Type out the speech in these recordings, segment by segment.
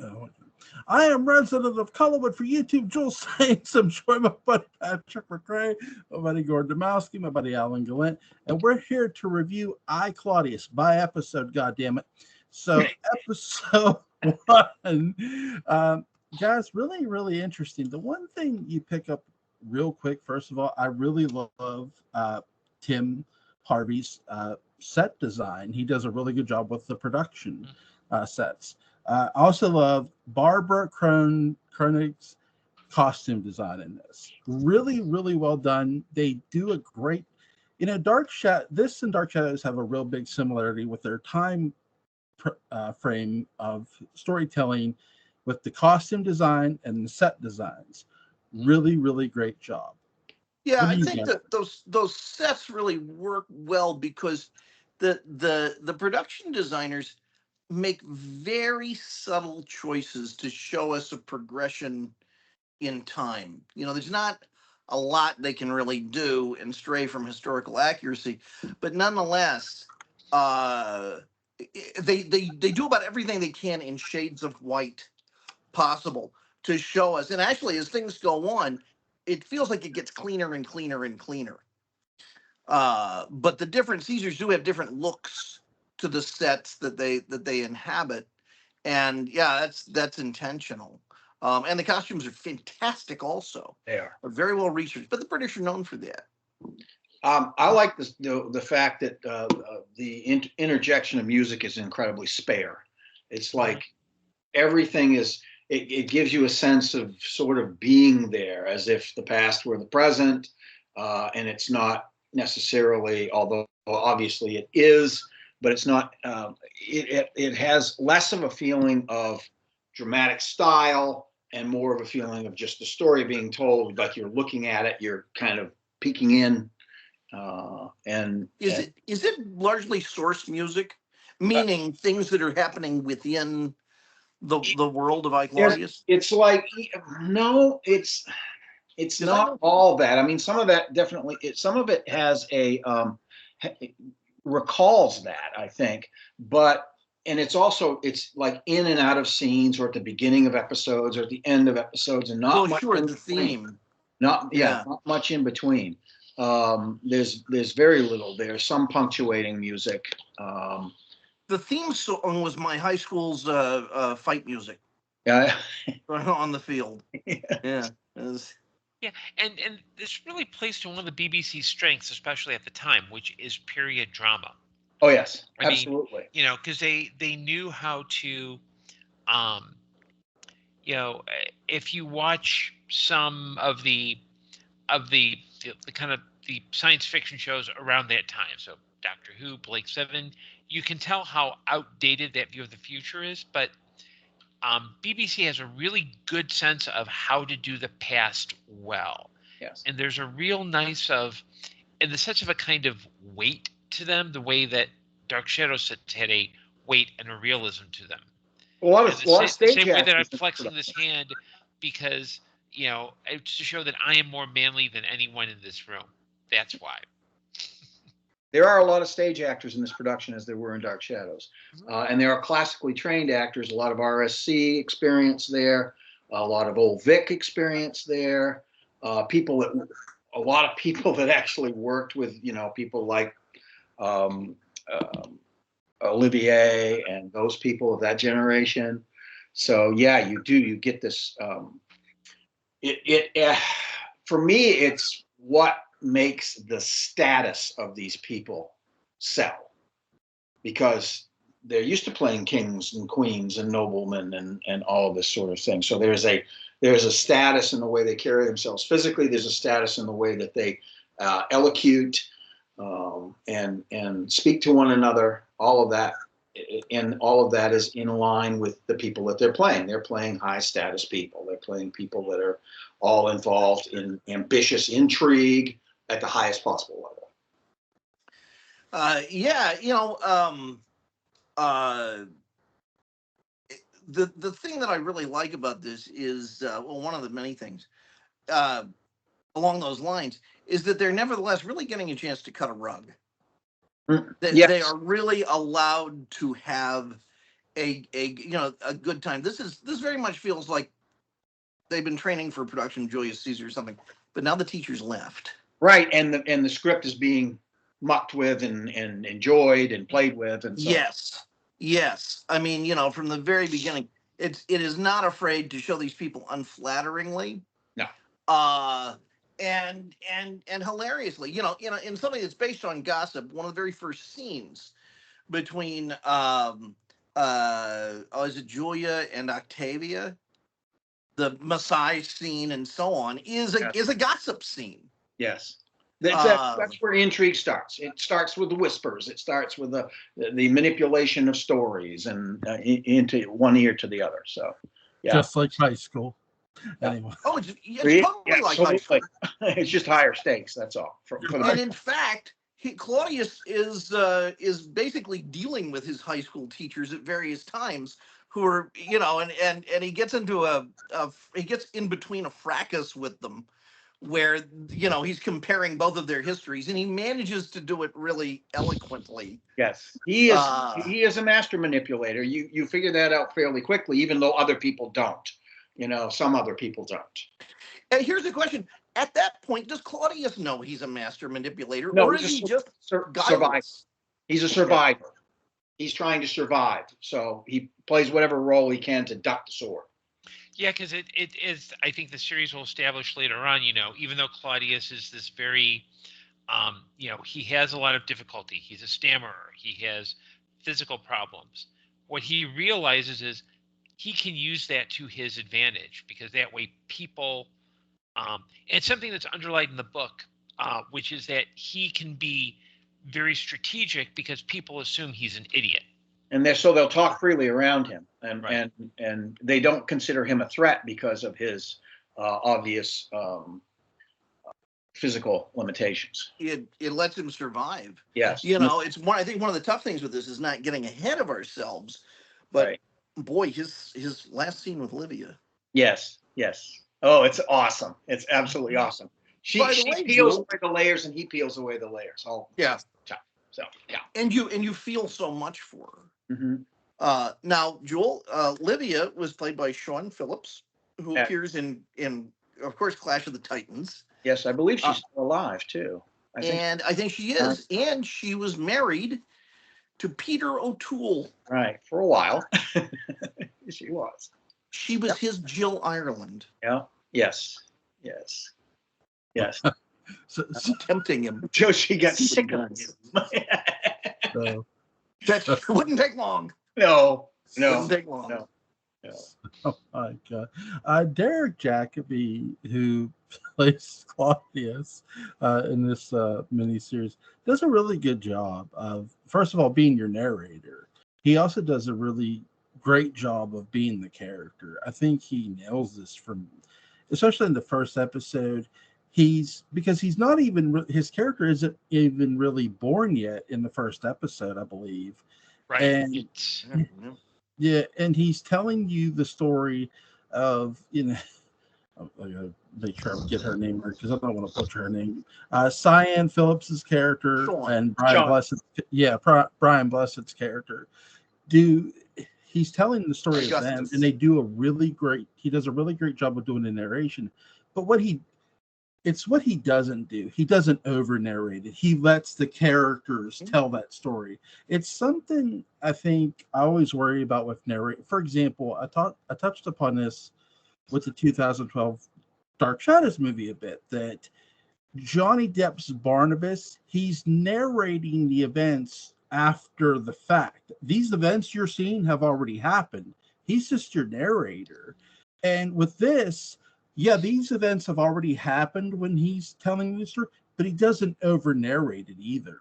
Oh, I am resident of Collinwood for YouTube. Jules saying some joy, my buddy Patrick McCray, my buddy Gordon Dymowski, my buddy Alan Gallant, and we're here to review I Claudius by episode. God damn it! So episode one, guys, really, really interesting. The one thing you pick up real quick, first of all, I really love Tim Harvey's set design. He does a really good job with the production sets. I also love Barbara Koenig's costume design in this. Really, really well done. They do a great, this and Dark Shadows have a real big similarity with their time frame of storytelling with the costume design and the set designs. Really, really great job. Yeah, I think that those sets really work well because the production designers make very subtle choices to show us a progression in time. There's not a lot they can really do and stray from historical accuracy, but nonetheless, they do about everything they can in shades of white possible to show us. And actually, as things go on, it feels like it gets cleaner and cleaner and cleaner. But the different Caesars do have different looks to the sets that they inhabit, and yeah, that's intentional. And the costumes are fantastic. Also, they are very well researched. But the British are known for that. I like the fact that the interjection of music is incredibly spare. It's like everything is. It gives you a sense of sort of being there, as if the past were the present, and it's not necessarily, although obviously it is, but it's not. It has less of a feeling of dramatic style and more of a feeling of just the story being told. Like you're looking at it, you're kind of peeking in. Is it largely source music, meaning things that are happening within the world of I Claudius? It's like, no, it's not all that. I mean, some of that definitely. Some of it has recalls that, I think, and it's like in and out of scenes, or at the beginning of episodes, or at the end of episodes, and not much in the theme. Not much in between. There's very little. There's some punctuating music. The theme song was my high school's fight music. Yeah, on the field. Yeah. Yeah, and this really plays to one of the BBC's strengths, especially at the time, which is period drama. Oh yes, absolutely. Because they knew how to, if you watch some of the kind of the science fiction shows around that time, so Doctor Who, Blake Seven, you can tell how outdated that view of the future is, but BBC has a really good sense of how to do the past well. Yes. And there's a real nice in the sense of a kind of weight to them, the way that Dark Shadows had a weight and a realism to them. A lot of stage actors. The same way that I'm flexing this hand because, it's to show that I am more manly than anyone in this room. That's why. There are a lot of stage actors in this production, as there were in Dark Shadows. And there are classically trained actors, a lot of RSC experience there, a lot of Old Vic experience there, a lot of people that actually worked with, people like Olivier and those people of that generation. So yeah, you get this. For me, it's what makes the status of these people sell, because they're used to playing kings and queens and noblemen and all of this sort of thing. So there's a status in the way they carry themselves physically. There's a status in the way that they elocute and speak to one another. All of that, and all of that is in line with the people that they're playing. They're playing high status people. They're playing people that are all involved in ambitious intrigue at the highest possible level. The thing that I really like about this is, one of the many things along those lines is that they're nevertheless really getting a chance to cut a rug. Yes. They are really allowed to have a good time. This very much feels like they've been training for production of Julius Caesar or something, but now the teacher's left. Right, and the script is being mucked with and enjoyed and played with, and so yes. I mean, from the very beginning, it is not afraid to show these people unflatteringly. No. And hilariously, in something that's based on gossip, one of the very first scenes between is it Julia and Octavia, the Maasai scene and so on, is a gossip scene. Yes. That's where intrigue starts. It starts with the whispers. It starts with the manipulation of stories and into one ear to the other. So, yeah. Just like high school. Anyway. Oh, it's totally like high school. It's just higher stakes. That's all. And in fact, Claudius is basically dealing with his high school teachers at various times, who are, and he gets into he gets in between a fracas with them, where he's comparing both of their histories, and he manages to do it really eloquently. Yes, he is a master manipulator. You figure that out fairly quickly, even though other people don't. Some other people don't. And here's the question: at that point, does Claudius know he's a master manipulator, no, or is he just survivor? He's a survivor. He's trying to survive, so he plays whatever role he can to duck the sword. Yeah, because it is. I think the series will establish later on. Even though Claudius is this very, he has a lot of difficulty. He's a stammerer. He has physical problems. What he realizes is he can use that to his advantage, because that way people, and something that's underlined in the book, which is that he can be very strategic because people assume he's an idiot. And they'll talk freely around him, and they don't consider him a threat because of his obvious physical limitations. It lets him survive. Yes. It's one. I think one of the tough things with this is not getting ahead of ourselves, but boy, his last scene with Livia. Yes. Oh, it's awesome. It's absolutely awesome. She peels away the layers, and he peels away the layers. Oh, yeah. So yeah. And you feel so much for her. Mm-hmm. Now, Joel, Livia was played by Sean Phillips, who appears in, of course, Clash of the Titans. Yes, I believe she's still alive too. I think she is, and she was married to Peter O'Toole. Right, for a while. She was. She was his Jill Ireland. Yeah. Yes. So tempting him until she gets sick of So, that wouldn't take long. No. Wouldn't take long. No. oh my God. Derek Jacobi, who plays Claudius in this miniseries, does a really good job of, first of all, being your narrator. He also does a really great job of being the character. I think he nails this especially in the first episode. Because he's not even, his character isn't even really born yet in the first episode, I believe. Right. And yeah, and he's telling you the story of, I gotta make sure I get her name right, because I don't want to butcher her name. Cyan Phillips's character and Brian Blessed's, Brian Blessed's character. He's telling the story of them, and he does a really great job of doing the narration. But it's what he doesn't do. He doesn't over narrate it. He lets the characters tell that story. It's something I think I always worry about with narrate. For example, I touched upon this with the 2012 Dark Shadows movie a bit, that Johnny Depp's Barnabas, he's narrating the events after the fact. These events you're seeing have already happened. He's just your narrator. And with this, these events have already happened when he's telling the story, but he doesn't over narrate it either.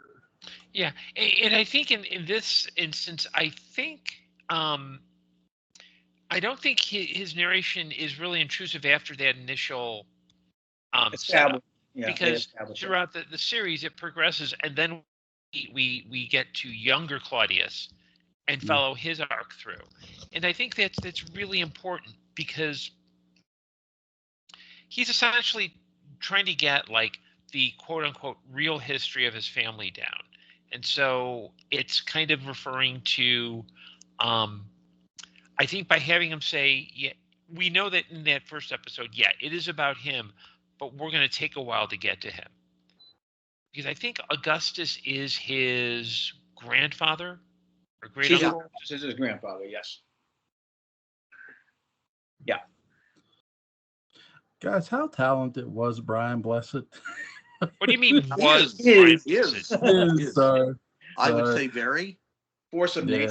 Yeah, and I think in this instance, I don't think his narration is really intrusive after that initial setup, because throughout the series it progresses, and then we get to younger Claudius and follow his arc through, and I think that's really important, because he's essentially trying to get like the quote unquote real history of his family down. And so it's kind of referring to I think by having him say, yeah, we know that in that first episode, yeah, it is about him, but we're going to take a while to get to him. Because I think Augustus is his grandfather or great uncle. This is his grandfather, yes. Yeah. Guys, how talented was Brian Blessed? What do you mean was? Is. I would say very. Force of nature.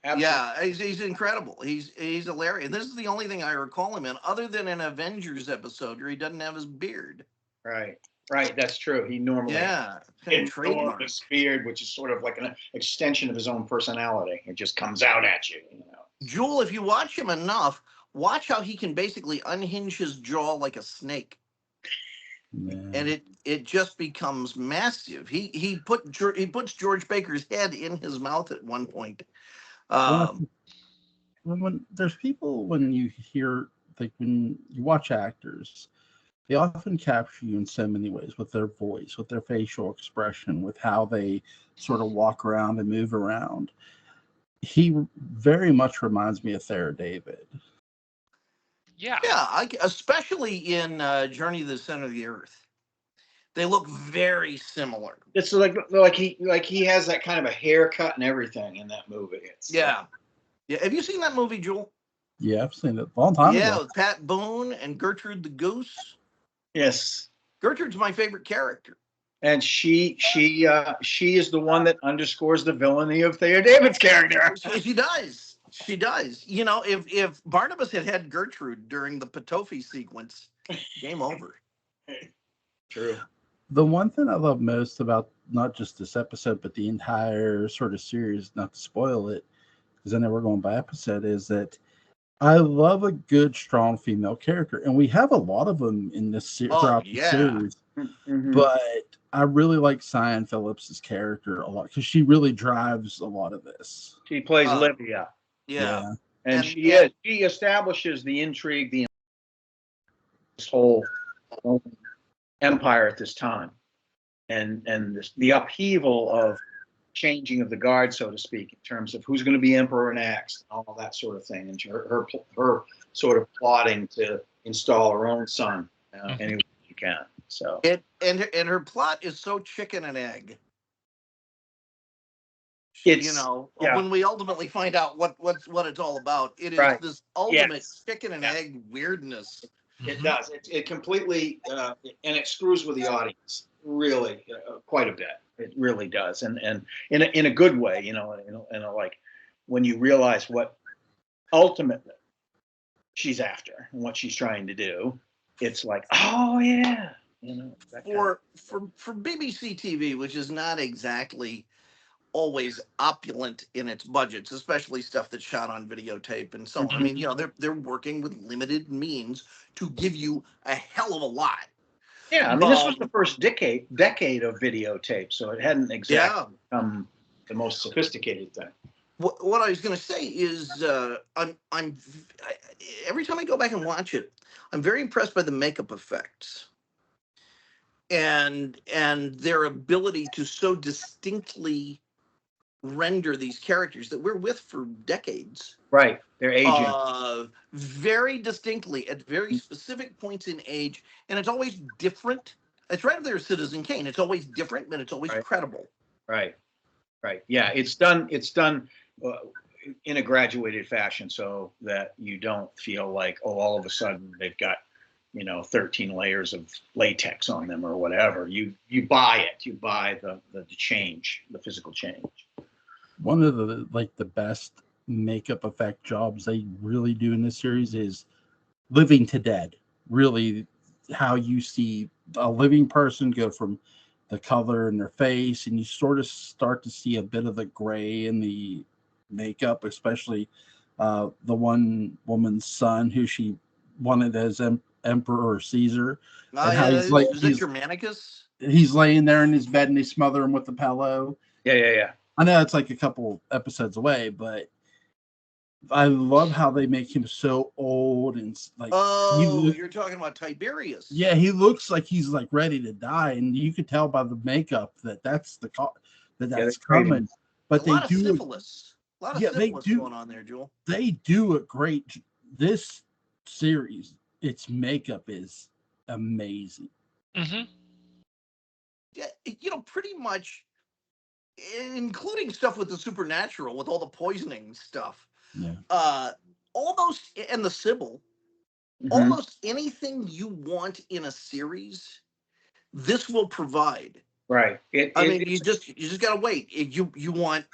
Absolutely. Yeah, he's incredible. He's hilarious. This is the only thing I recall him in, other than an Avengers episode where he doesn't have his beard. Right. That's true. He normally trademark beard, which is sort of like an extension of his own personality. It just comes out at you. Jewel, if you watch him enough, watch how he can basically unhinge his jaw like a snake. Yeah. And it just becomes massive. He puts George Baker's head in his mouth at one point. When there's people, when you hear, like when you watch actors, they often capture you in so many ways, with their voice, with their facial expression, with how they sort of walk around and move around. He very much reminds me of Thayer David. Yeah, especially in Journey to the Center of the Earth. They look very similar. It's like he has that kind of a haircut and everything in that movie. Yeah. Have you seen that movie, Jewel? Yeah, I've seen it a long time ago. Yeah, with Pat Boone and Gertrude the Goose. Yes. Gertrude's my favorite character. And she is the one that underscores the villainy of Thayer David's character. She does. You know, if Barnabas had Gertrude during the Patofi sequence, game over. True. The one thing I love most about not just this episode, but the entire sort of series, not to spoil it, because I know we're going by episode, is that I love a good, strong female character. And we have a lot of them in this throughout the series. Mm-hmm. But I really like Cyan Phillips' character a lot, because she really drives a lot of this. She plays Livia. Yeah. And she establishes the intrigue, this whole empire at this time. And the upheaval of changing of the guard, so to speak, in terms of who's going to be emperor next, and all that sort of thing, and her sort of plotting to install her own son any way she can. So and her plot is so chicken and egg. When we ultimately find out what it's all about, it is this ultimate chicken and egg weirdness. It does. It completely and it screws with the audience really quite a bit. It really does, and in a good way, in a like when you realize what ultimately she's after and what she's trying to do, it's like, oh yeah, for BBC TV, which is not exactly always opulent in its budgets, especially stuff that's shot on videotape and so on. I mean, they're working with limited means to give you a hell of a lot. Yeah, I mean, this was the first decade of videotape, so it hadn't exactly become the most sophisticated thing. What I was going to say is, I'm every time I go back and watch it, I'm very impressed by the makeup effects and their ability to so distinctly render these characters that we're with for decades. Right, they're aging very distinctly at very specific points in age, and it's always different. It's right up there with Citizen Kane. It's always different, but it's always credible. Right. Yeah, it's done in a graduated fashion, so that you don't feel like, all of a sudden they've got 13 layers of latex on them or whatever. You buy it. You buy the change, the physical change. One of the best makeup effect jobs they really do in this series is Living to Dead. Really, how you see a living person go from the color in their face, and you sort of start to see a bit of the gray in the makeup, especially the one woman's son who she wanted as Emperor Caesar. And how he's like, is it Germanicus? He's laying there in his bed and they smother him with the pillow. Yeah. I know it's like a couple episodes away, but I love how they make him so old and like. Oh, you're talking about Tiberius. Yeah, he looks like he's like ready to die, and you could tell by the makeup that's coming. But they do syphilis. A lot of Yeah, they syphilis do. going on there, Jewel. They do a great. This series, its makeup is amazing. Mm-hmm. Yeah, pretty much, including stuff with the supernatural, with all the poisoning stuff. Yeah. Almost, and the Sybil, almost anything you want in a series, this will provide. Right. You just gotta wait. You want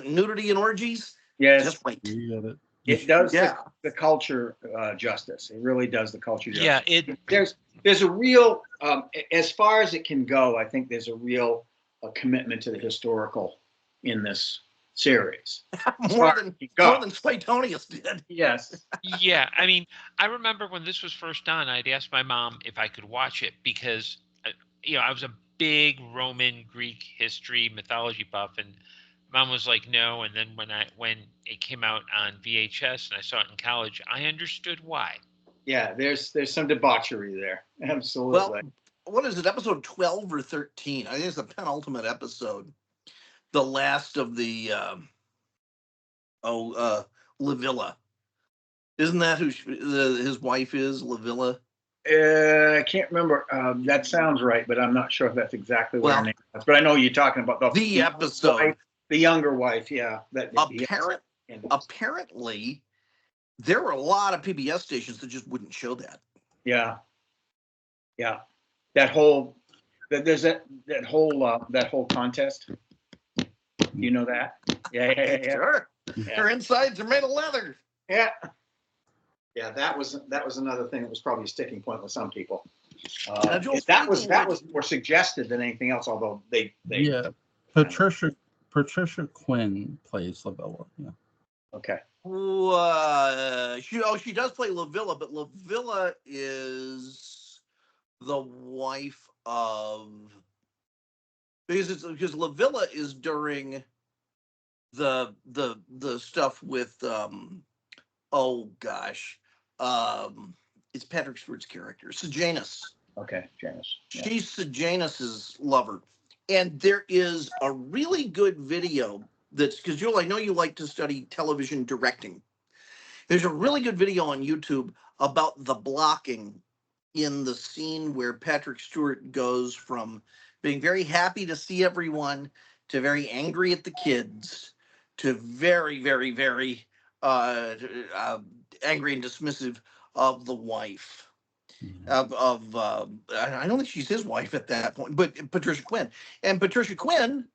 nudity and orgies? Yes. Just wait. You got it. It does Yeah. the culture justice. It really does the culture justice. Yeah, There's a real, as far as it can go, I think there's a real commitment to the historical in this series. more than Spitonius did. Yes. Yeah, I mean, I remember when this was first on, I'd asked my mom if I could watch it because, I was a big Roman, Greek history, mythology buff, and Mom was like, no. And then when it came out on VHS and I saw it in college, I understood why. Yeah, there's some debauchery there. Absolutely. Well, what is it? Episode 12 or 13? I think it's the penultimate episode. The last of the Livilla. Isn't that who his wife is, Livilla? I can't remember. That sounds right, but I'm not sure if that's exactly what her name is. But I know you're talking about the episode. Wife, the younger wife, yeah. Apparently, there were a lot of PBS stations that just wouldn't show that. Yeah. Yeah. That whole contest. You know that? Yeah. Sure. Yeah. Their insides are made of leather. Yeah. Yeah, that was another thing that was probably a sticking point with some people. That was more suggested than anything else, although they yeah. Patricia Quinn plays Livilla. Yeah. Okay. She does play Livilla, but Livilla is the wife of because Livilla is during the stuff with it's Patrick Stewart's character, Sejanus. Okay, Janus. Yeah. She's Sejanus's lover. And there is a really good video that's, because Joel, I know you like to study television directing. There's a really good video on YouTube about the blocking in the scene where Patrick Stewart goes from being very happy to see everyone to very angry at the kids to very, very, very angry and dismissive of the wife. I don't think she's his wife at that point, but Patricia Quinn. And Patricia Quinn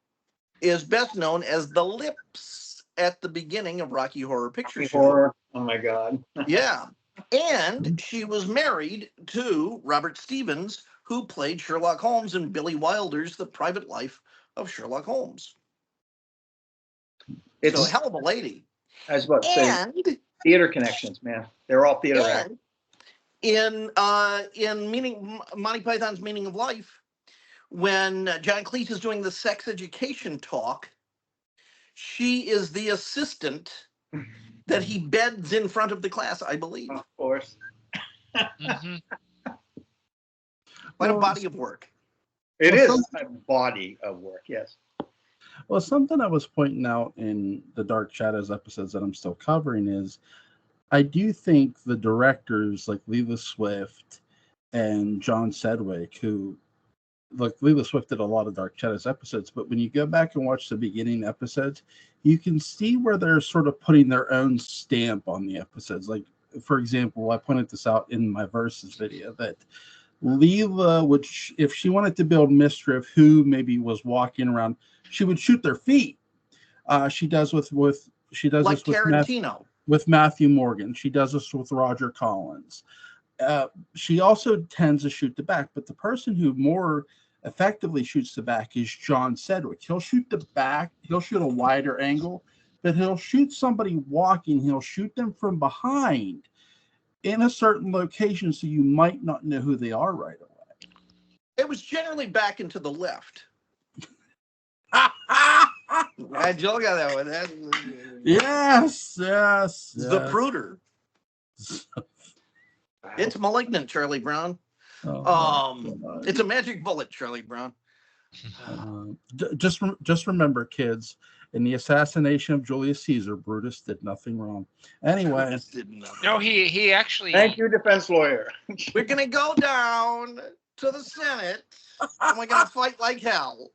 is best known as the lips at the beginning of Rocky Horror Picture Show. Horror. Oh my God. Yeah. And she was married to Robert Stevens, who played Sherlock Holmes in Billy Wilder's The Private Life of Sherlock Holmes. It's a hell of a lady. I was about to say, theater connections, man. They're all theater actors. In Monty Python's Meaning of Life, when John Cleese is doing the sex education talk, she is the assistant that he beds in front of the class, I believe. Of course. Mm-hmm. Quite a body of work. It is a body of work, yes. Well, something I was pointing out in the Dark Shadows episodes that I'm still covering is I do think the directors like Lila Swift and John Sedgwick, who, like Lila Swift did a lot of Dark Shadows episodes, but when you go back and watch the beginning episodes, you can see where they're sort of putting their own stamp on the episodes. Like, for example, I pointed this out in my Versus video that Leela would, if she wanted to build mystery of who maybe was walking around, she would shoot their feet. She does with Tarantino. With Matthew Morgan. She does this with Roger Collins. She also tends to shoot the back, but the person who more effectively shoots the back is John Sedgwick. He'll shoot the back, he'll shoot a wider angle, but he'll shoot somebody walking, he'll shoot them from behind in a certain location so you might not know who they are right away. It was generally back and to the left. Joel got that one. Yes. The Pruder. It's Malignant, Charlie Brown. It's a magic bullet, Charlie Brown. Just remember, kids, In the assassination of Julius Caesar, Brutus did nothing wrong. Anyway. Brutus did nothing. No, he actually. Thank you, defense lawyer. We're gonna go down to the Senate, and we're gonna fight like hell.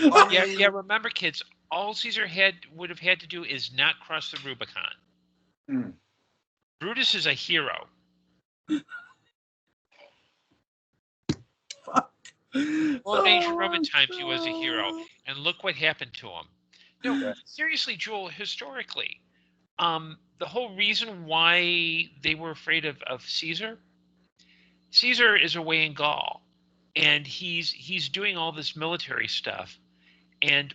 Yeah. Remember, kids, all Caesar would have had to do is not cross the Rubicon. Hmm. Brutus is a hero. Well, in ancient Roman times, he was a hero, and look what happened to him. No, seriously, Joel. Historically, the whole reason why they were afraid of Caesar. Caesar is away in Gaul, and he's doing all this military stuff, and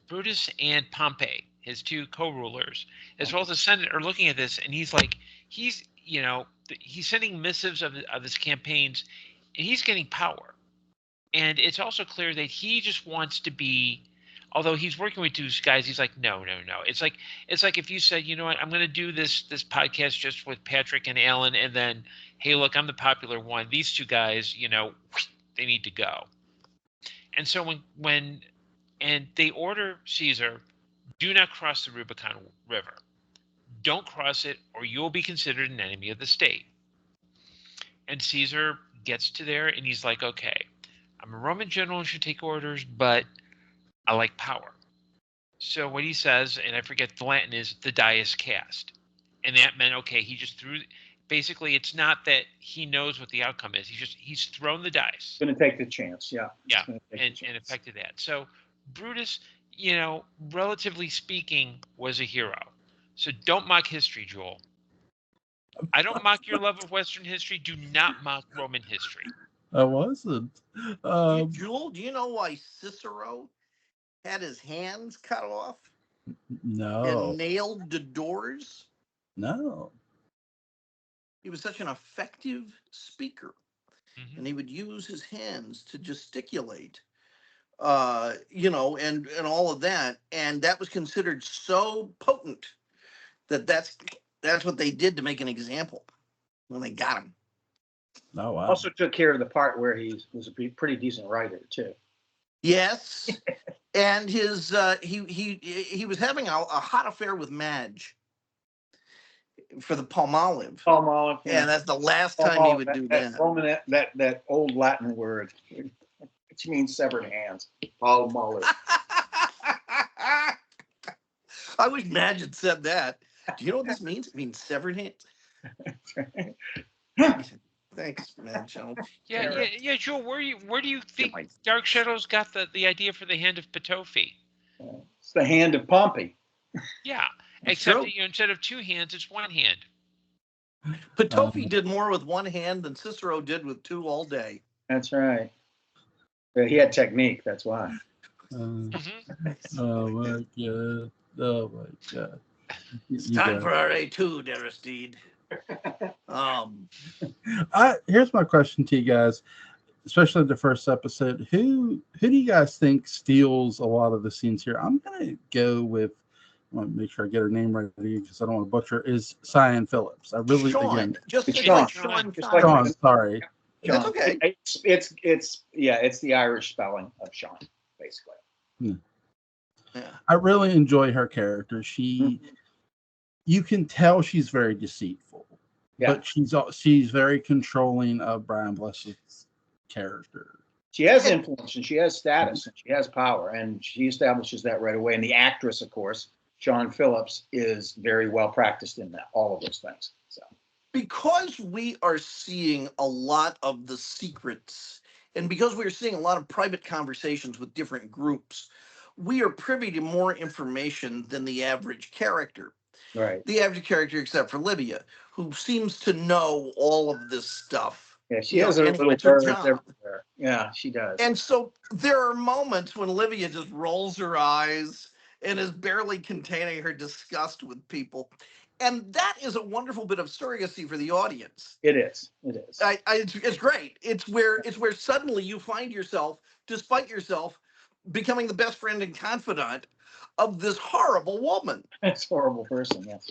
Brutus and Pompey, his two co-rulers, as well as the Senate, are looking at this, and he's sending missives of his campaigns, and he's getting power. And it's also clear that he just wants to be, although he's working with these guys, he's like, no. It's like if you said, you know what, I'm going to do this podcast just with Patrick and Alan, and then, hey, look, I'm the popular one. These two guys, they need to go. And so when they order Caesar, do not cross the Rubicon River. Don't cross it, or you'll be considered an enemy of the state. And Caesar gets to there, and he's like, okay, I'm a Roman general and should take orders, but I like power. So what he says, and I forget the Latin, is the die is cast. And that meant, okay, he just threw, basically it's not that he knows what the outcome is. He's thrown the dice. Going to take the chance, yeah. Yeah, and affected that. So Brutus, relatively speaking, was a hero. So don't mock history, Joel. I don't mock your love of Western history. Do not mock Roman history. I wasn't. Joel, do you know why Cicero had his hands cut off? No. And nailed to doors? No. He was such an effective speaker, Mm-hmm. and he would use his hands to gesticulate, and all of that, and that was considered so potent that's what they did to make an example when they got him. Oh, wow. Also took care of the part where he was a pretty decent writer too. Yes, and his he was having a hot affair with Madge for the Palmolive. Palmolive, yeah. And that's the last time he would do that. Roman, that old Latin word, which means severed hands. Palmolive. I wish Madge had said that. Do you know what this means? It means severed hands. Thanks, Madge. Yeah, Joel. Where do you think Dark Shadows got the idea for the hand of Petofi? It's the hand of Pompey. Yeah, except that, instead of two hands, it's one hand. Petofi did more with one hand than Cicero did with two all day. That's right. He had technique. That's why. Oh my god! Oh my god! It's time for our A2, Aristide. Here's my question to you guys, especially the first episode. Who do you guys think steals a lot of the scenes here? I'm gonna go with. I want to make sure I get her name right because I don't want to butcher. Is Cyan Phillips? I really Sean. Just Sean. Sean. Sorry. Sean. That's okay. It's the Irish spelling of Sean, basically. Yeah. I really enjoy her character. You can tell she's very deceitful, but she's very controlling of Brian Blessed's character. She has influence and she has status and she has power, and she establishes that right away. And the actress, of course, Sean Phillips, is very well practiced in that, all of those things. So, because we are seeing a lot of the secrets, and because we're seeing a lot of private conversations with different groups, we are privy to more information than the average character. Right. The average character, except for Livia, who seems to know all of this stuff. Yeah, she has her little birds everywhere. Yeah, she does. And so there are moments when Livia just rolls her eyes and is barely containing her disgust with people. And that is a wonderful bit of surrogacy for the audience. It is. It is. It's great. It's where suddenly you find yourself, despite yourself, becoming the best friend and confidant of this horrible woman. This horrible person, yes.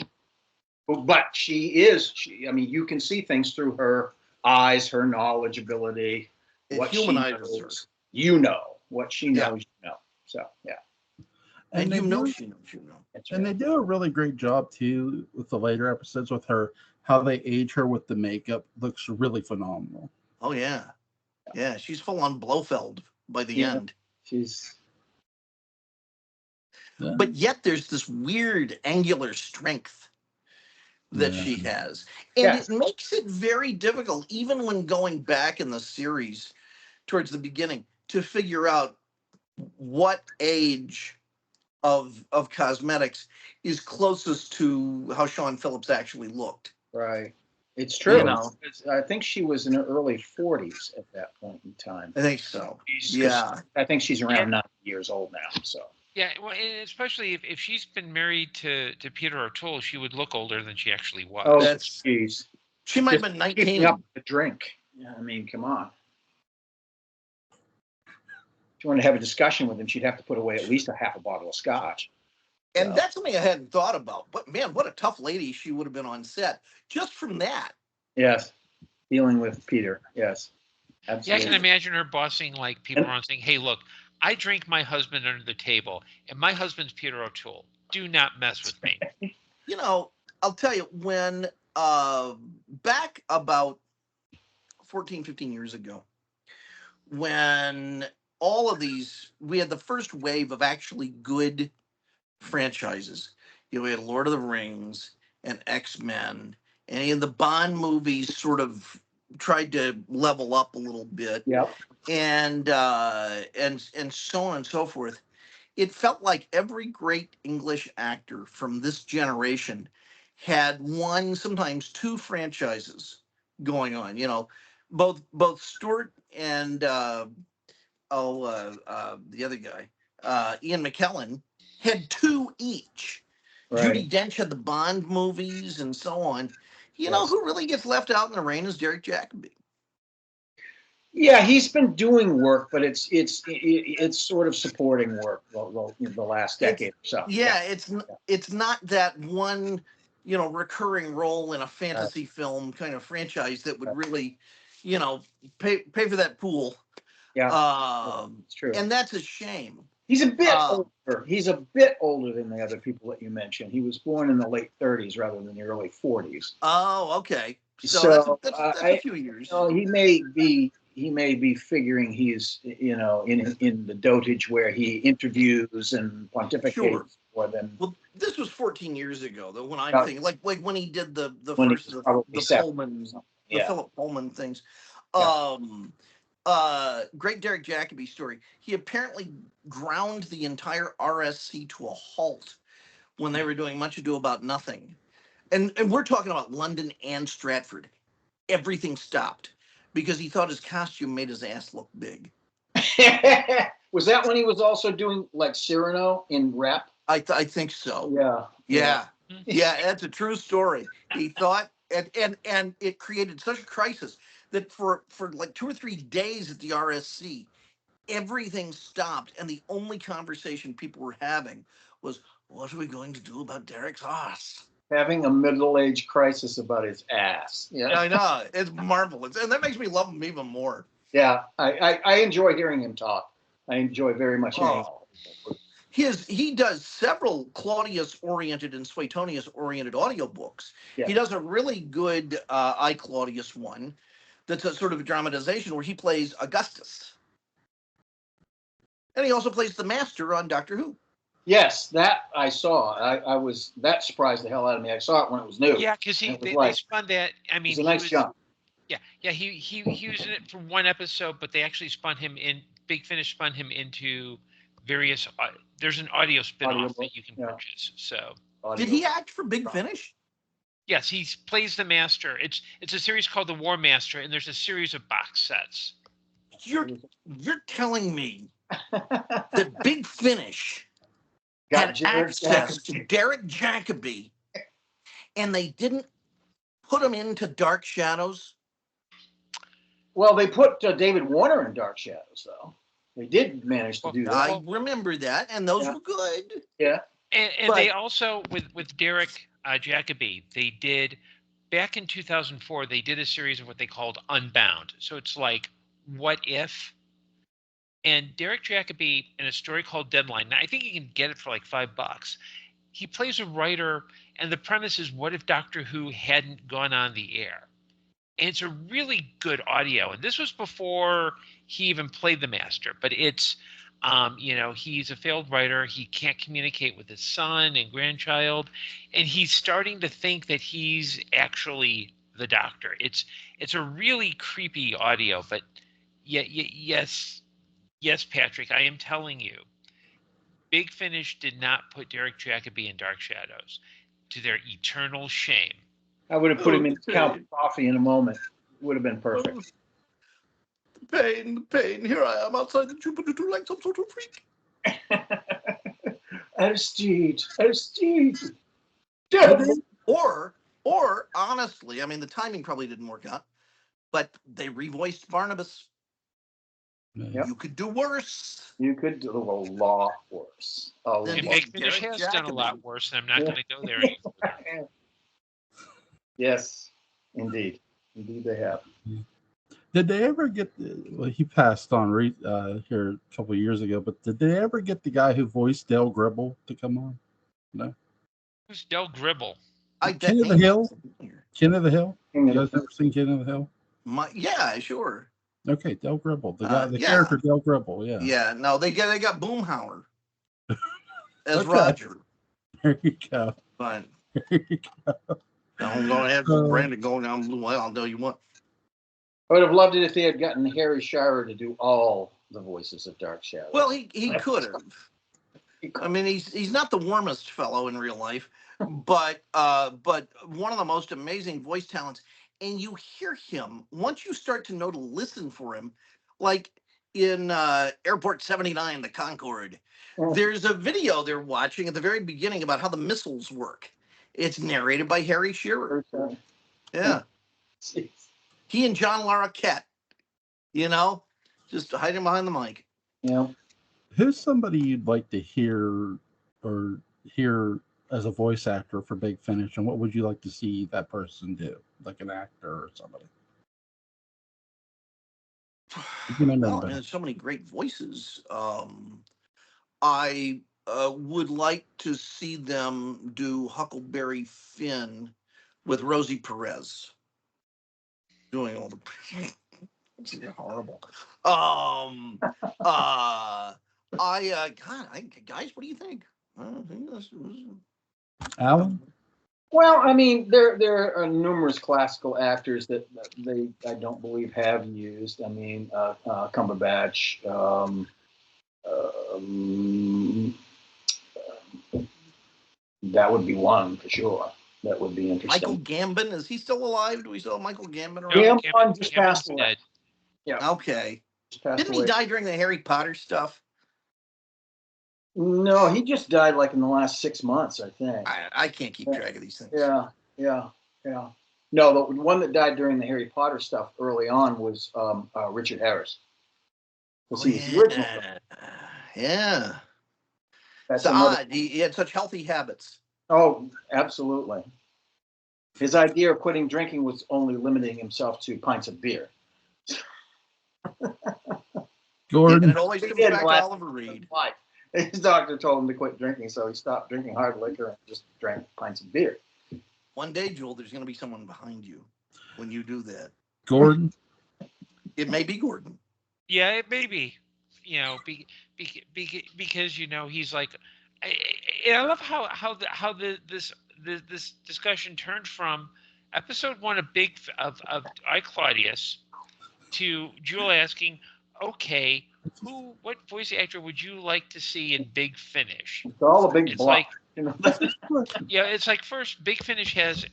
But I mean, you can see things through her eyes, her knowledge, ability. It what humanizes she knows, her. You know. What she knows, you So yeah, And they you know do, she knows, you know. that's and they right. do a really great job too with the later episodes with her. How they age her with the makeup looks really phenomenal. Oh yeah. Yeah, she's full on Blofeld by the Yeah, end. she's Yeah, But yet there's this weird angular strength that yeah, she has. And it yes, makes it very difficult, even when going back in the series towards the beginning, to figure out what age of cosmetics is closest to how Sean Phillips actually looked. right. It's You true. know, I think she was in her early 40s at that point in time. I think so. Because Yeah. I think she's Yeah. around 90 years old now. So Yeah, well, and especially if she's been married to Peter O'Toole, she would look older than she actually was. oh, That's geez, she might have just been keeping 19. up with the drink. Yeah, I mean, come on. If you wanted to have a discussion with him, she'd have to put away at least a half a bottle of scotch. And So, that's something I hadn't thought about. But man, what a tough lady she would have been on set just from that. yes, dealing with Peter. Yes, Yeah, I absolutely. can imagine her bossing like people And- around saying, "Hey, look, I drink my husband under the table, and my husband's Peter O'Toole. Do not mess with me." You know, I'll tell you, when back about 14, 15 years ago, when all of these, we had the first wave of actually good franchises. You know, we had Lord of the Rings and X-Men, and any of the Bond movies sort of tried to level up a little bit, Yep. and so on and so forth. It felt like every great English actor from this generation had one, sometimes two franchises going on. You know, both Stewart and the other guy, Ian McKellen, had two each. Right. Judi Dench had the Bond movies and so on. You know Yes. who really gets left out in the rain is Derek Jacobi. Yeah, he's been doing work, but it's sort of supporting work. The last It's decade or so. yeah, it's not that one, you know, recurring role in a Uh, fantasy film kind of franchise that would really, you know, pay for that pool. yeah, Um, it's true. and that's a shame. He's a bit Uh, older. He's a bit older than the other people that you mentioned. He was born in the late 30s rather than the early 40s. oh, okay. So, So that's a few years. he may be figuring he's in the dotage where he interviews and pontificates Sure. more than Well, this was 14 years ago, though. When I'm uh, thinking, like when he did the when he first was of probably the 7. Pullman, the Yeah, Philip Pullman things. yeah. Great Derek Jacobi story. He apparently ground the entire RSC to a halt when they were doing Much Ado About Nothing, and we're talking about London and Stratford. Everything stopped because he thought his costume made his ass look big. Was that when he was also doing like Cyrano in Rep? I think so. Yeah, Yeah. Hmm. Yeah, that's a true story. He thought, and it created such a crisis that for like 2 or 3 days at the RSC, everything stopped, and the only conversation people were having was, "What are we going to do about Derek's ass?" Having a middle-age crisis about his ass. Yeah, I know, it's marvelous, and that makes me love him even more. yeah. I enjoy hearing him talk. I enjoy very much hearing. Oh, he does several Claudius oriented and Suetonius oriented audiobooks. Yeah. He does a really good I Claudius one that's a sort of a dramatization where he plays Augustus. And he also plays the Master on Doctor Who. Yes, that I saw. I was that surprised the hell out of me. I saw it when it was new. Yeah, because And it was they like, spun that. I it mean, was a nice jump. Yeah, he was in it for one episode, but they actually spun him in. Big Finish spun him into various. There's an audio spin-off Audiobook, that you can yeah. purchase. So Did he act for Big Finish? yes, he plays the Master. It's a series called The War Master, and there's a series of box sets. You're telling me that Big Finish had access to Derek Jacobi, and they didn't put him into Dark Shadows? Well, they put David Warner in Dark Shadows, though. They did manage to do that. I remember that, and those Yeah. were good. Yeah. And But- they also with Derek Jacobi, they did back in 2004. They did a series of what they called Unbound. So it's like what if, And Derek Jacobi, in a story called Deadline, now I think you can get it for like $5. He plays a writer, and the premise is, what if Doctor Who hadn't gone on the air? And it's a really good audio. And this was before he even played the Master, but it's, he's a failed writer. He can't communicate with his son and grandchild, and he's starting to think that he's actually the Doctor. It's a really creepy audio, but yes, Patrick, I am telling you, Big Finish did not put Derek Jacobi in Dark Shadows, to their eternal shame. I would have put him in Count Coffee in a moment. It would have been perfect. The pain. Here I am outside the Jupiter like some sort of freak. Aristide. Or honestly, I mean, the timing probably didn't work out, but they revoiced Barnabas. Yep. You could do worse. You could do a lot worse. Big Finish has done a lot worse, and I'm not going to go there anymore. Yes, indeed. Indeed they have. Did they ever get, well, he passed on here a couple of years ago, but did they ever get the guy who voiced Del Gribble to come on? No. Who's Del Gribble? King of the Hill? King of the Hill? You guys ever seen King of the Hill? Yeah, sure. Okay, Del Gribble, the guy, character Del Gribble, yeah. Yeah, no, they got Boomhauer as Roger. There you go. But there you go. I'm going to have Brandon going down blue. Well, I'll tell you what. I would have loved it if they had gotten Harry Shirer to do all the voices of Dark Shadows. Well, he could have. I mean, he's not the warmest fellow in real life, but one of the most amazing voice talents. And you hear him once you start to know to listen for him, like in Airport 79, the Concorde. There's a video they're watching at the very beginning about how the missiles work. It's narrated by Harry Shearer. Yeah. He and John Larroquette, just hiding behind the mic. Yeah. Who's somebody you'd like to hear as a voice actor for Big Finish, and what would you like to see that person do, like an actor or somebody? Well, there's so many great voices. I would like to see them do Huckleberry Finn with Rosie Perez doing all the. It's horrible. Guys, what do you think? Alan? Well, I mean, there are numerous classical actors that I don't believe have used. I mean, Cumberbatch. That would be one for sure. That would be interesting. Michael Gambon, is he still alive? Do we still have Michael Gambon around? Gambon just passed away. Yeah. Okay. Didn't he die during the Harry Potter stuff? No, he just died like in the last 6 months, I think. I can't keep track of these things. Yeah. No, the one that died during the Harry Potter stuff early on was Richard Harris. He was the original. Yeah. That's odd. He had such healthy habits. Oh, absolutely. His idea of quitting drinking was only limiting himself to pints of beer. Gordon. And it always comes back to Oliver Reed. His doctor told him to quit drinking, so he stopped drinking hard liquor and just drank pints of beer. One day, Joel, there's going to be someone behind you when you do that. Gordon? It may be Gordon. Yeah, it may be. Because he's like, I love how this discussion turned from episode 1 of I Claudius to Jewel asking, okay, what voice actor would you like to see in Big Finish? It's all a big block. Yeah, it's like first Big Finish has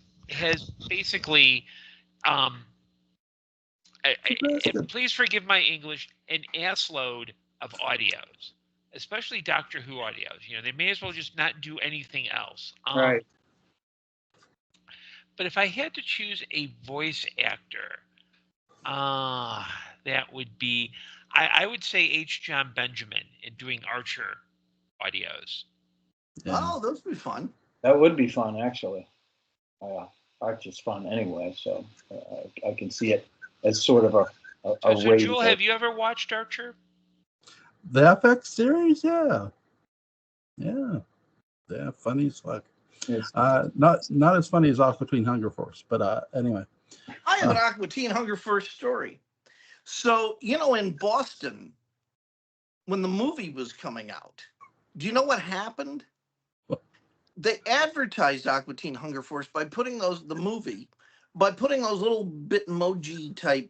basically please forgive my English, an assload of audios, especially Doctor Who audios. They may as well just not do anything else. Right. But if I had to choose a voice actor, that would be, I would say H. John Benjamin in doing Archer audios. Yeah. Oh, those would be fun. That would be fun, actually. Archer's fun anyway, so I can see it as sort of a So Jewel, have you ever watched Archer? The FX series, yeah, funny as fuck. Yes. Not as funny as Aqua Teen Hunger Force, but anyway. I have an Aqua Teen Hunger Force story. So, in Boston, when the movie was coming out, do you know what happened? They advertised Aqua Teen Hunger Force by putting those little Bitmoji type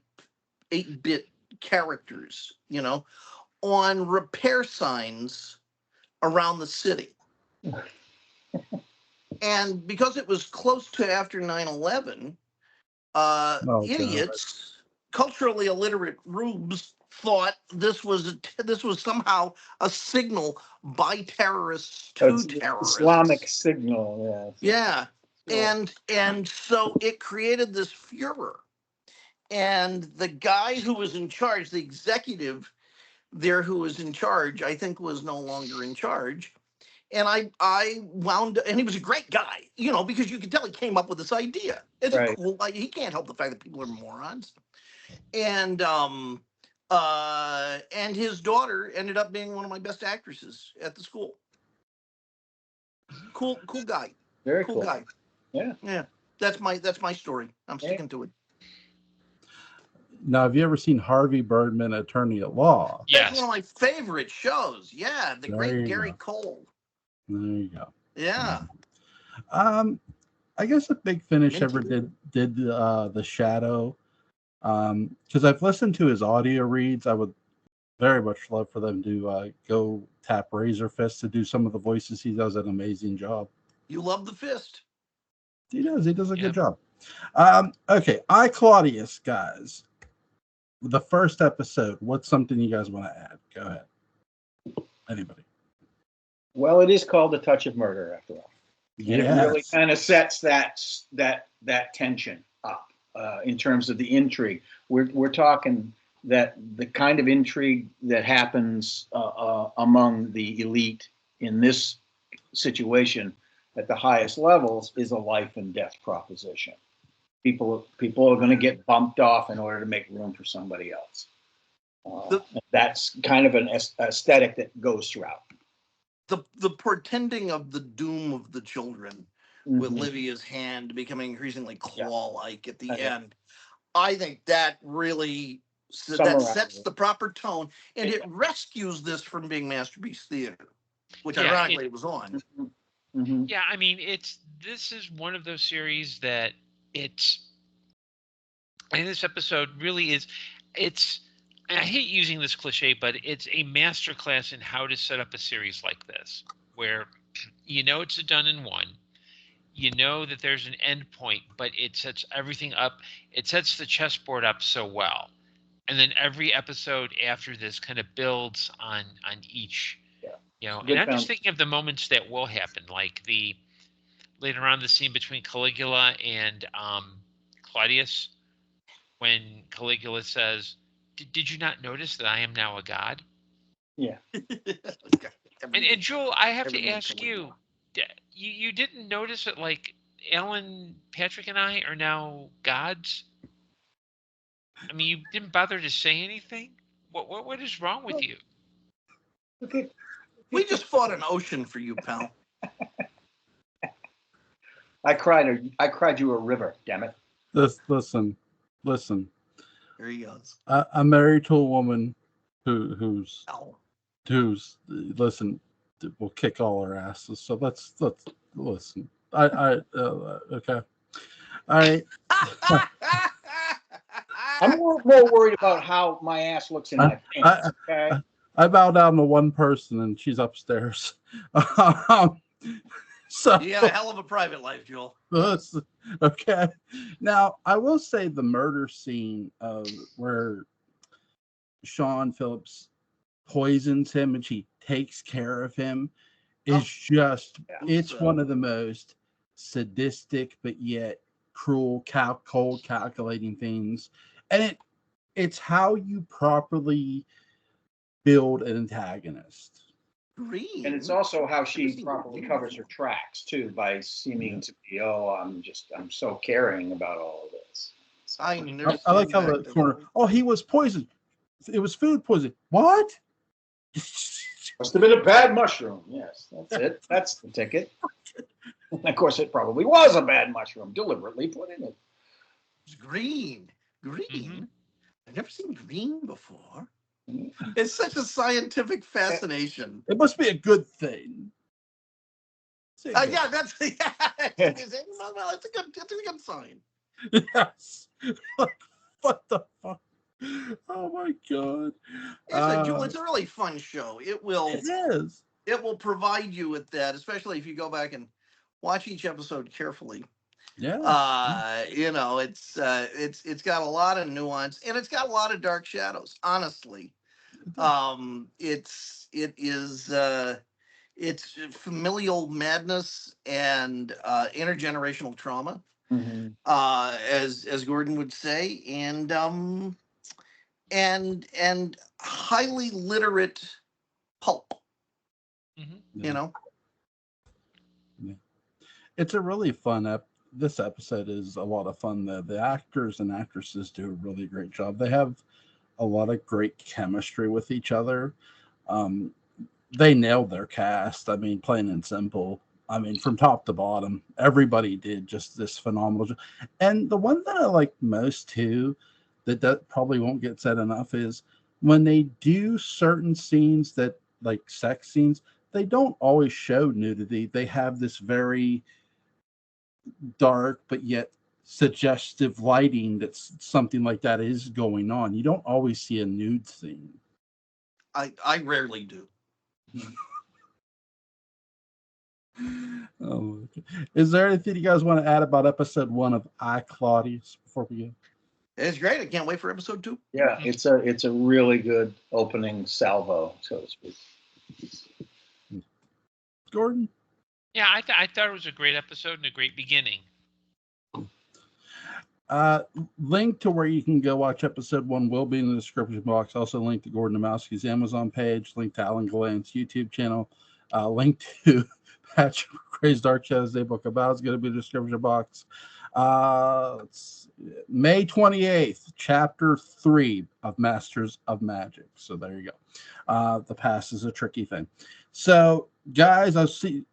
8-bit characters, on repair signs around the city. And because it was close to after 9/11, idiots, culturally illiterate rubes, thought this was somehow a signal by terrorists to terrorists. Islamic signal, yeah. And so it created this furor. And the guy who was in charge, the executive there who was in charge, I think was no longer in charge. And I wound up, and he was a great guy, because you could tell he came up with this idea. It's a cool, he can't help the fact that people are morons. And his daughter ended up being one of my best actresses at the school. Cool guy. Very cool guy. Yeah. That's my story. I'm sticking to it. Now, have you ever seen Harvey Birdman, Attorney at Law? Yes. That's one of my favorite shows. Yeah, the great Gary Cole. There you go. Yeah. I guess if Big Finish ever did The Shadow, because I've listened to his audio reads, I would very much love for them to go tap Razor Fist to do some of the voices. He does an amazing job. You love the Fist. He does a good job. Okay, Claudius, guys. The first episode, what's something you guys want to add? Go ahead. Anybody? Well, it is called A Touch of Murder, after all. Yes. And it really kind of sets that tension up in terms of the intrigue. We're talking that the kind of intrigue that happens among the elite in this situation at the highest levels is a life and death proposition. People are going to get bumped off in order to make room for somebody else. That's kind of an aesthetic that goes throughout. The pretending of the doom of the children with Livia's hand becoming increasingly claw-like at the end. I think that really sets the proper tone, and it rescues this from being Masterpiece Theater, which ironically it was on. Mm-hmm. Yeah, I mean, this is one of those series that and this episode really is, and I hate using this cliche, but it's a masterclass in how to set up a series like this, where it's a done in one. You know that there's an end point, but it sets everything up. It sets the chessboard up so well. And then every episode after this kind of builds on each. And I'm just thinking of the moments that will happen, like later on the scene between Caligula and Claudius, when Caligula says, "Did you not notice that I am now a god?" Yeah. And Joel, I have to ask you, you didn't notice that, like, Alan, Patrick, and I are now gods? I mean, you didn't bother to say anything? What is wrong with you? Okay. We just fought an ocean for you, pal. I cried you a river, damn it. Listen. Here he goes. I'm married to a woman who's listen, will kick all her asses. So let's listen. Okay. I'm more worried about how my ass looks in my pants. Okay. I bow down to one person, and she's upstairs. So you got a hell of a private life, Joel. Okay. Now, I will say the murder scene where Sean Phillips poisons him and she takes care of him is it's one of the most sadistic but yet cruel, cold, calculating things. And it's how you properly build an antagonist. Green. And it's also how she properly covers her tracks too, by seeming to be, I'm so caring about all of this. I like how the corner. Oh, he was poisoned. It was food poisoning. What? Must have been a bad mushroom. Yes, that's it. That's the ticket. And of course, it probably was a bad mushroom, deliberately put in it. It's green. Green? Mhm. I've never seen green before. It's such a scientific fascination. It must be a good thing. Yeah, that's well, it's a good sign. Yes. Like, what the fuck? Oh my god. It's a really fun show. It is. provide you with that, especially if you go back and watch each episode carefully. Yeah. It's got a lot of nuance and it's got a lot of dark shadows. Honestly, it's familial madness and intergenerational trauma, as Gordon would say, and highly literate pulp. Yeah. Yeah. It's a really fun this episode is a lot of fun. The actors and actresses do a really great job. They have a lot of great chemistry with each other. They nailed their cast. I mean, plain and simple. I mean, from top to bottom, everybody did just this phenomenal job. And the one that I like most too, that probably won't get said enough, is when they do certain scenes that like sex scenes, they don't always show nudity. They have this very dark but yet suggestive lighting that something like that is going on. You don't always see a nude scene. I rarely do. Oh, okay. Is there anything you guys want to add about episode 1 of I, Claudius before we go? It's great. I can't wait for episode 2. Yeah, it's a really good opening salvo, so to speak. Gordon? Yeah, I thought it was a great episode and a great beginning. Link to where you can go watch episode 1 will be in the description box. Also, link to Gordon Dymowski's Amazon page, link to Alan Gallant's YouTube channel, link to Patrick McCray's Dark Shadows Daybook About is going to be in the description box. May 28th, chapter 3 of Masters of Magic. So there you go. The past is a tricky thing. So, guys, let's see.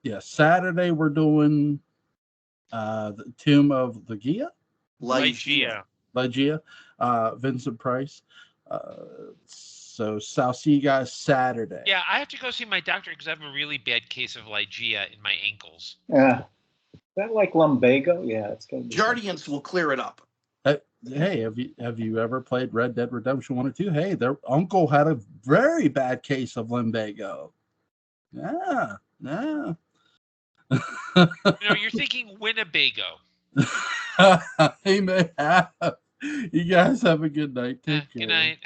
Yeah, Saturday we're doing the Tomb of Ligeia. Ligeia. Vincent Price. So I'll see you guys Saturday. Yeah, I have to go see my doctor because I have a really bad case of Ligeia in my ankles. Yeah. Is that like lumbago? Yeah, it's going to be. Jardiance will clear it up. Hey, have you ever played Red Dead Redemption 1 or 2? Hey, their uncle had a very bad case of lumbago. Yeah. You're thinking Winnebago. He may have. You guys have a good night. Take care. Good night.